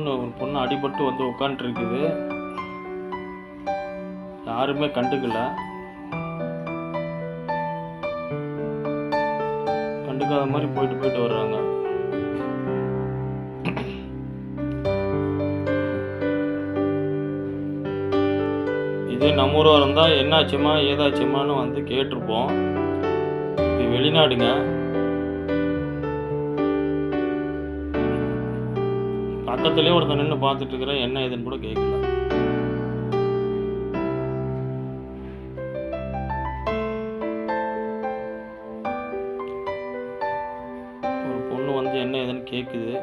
ஒரு பொண்ணு அடிபட்டு வந்து உட்காந்துருக்குது. யாருமே கண்டுக்கல. கண்டுக்காத மாதிரி போயிட்டு வர்றாங்க. இதே நம்ம ஊராக இருந்தால் என்னாச்சுமா ஏதாச்சுமான்னு வந்து கேட்டிருப்போம். இது வெளிநாடுங்க. பக்கத்துலேயே ஒருத்தன் நின்று பார்த்துட்டு இருக்கிறேன், என்ன ஏதுன்னு கூட கேட்கல. ஒரு பொண்ணு வந்து என்ன ஏதுன்னு கேட்குது.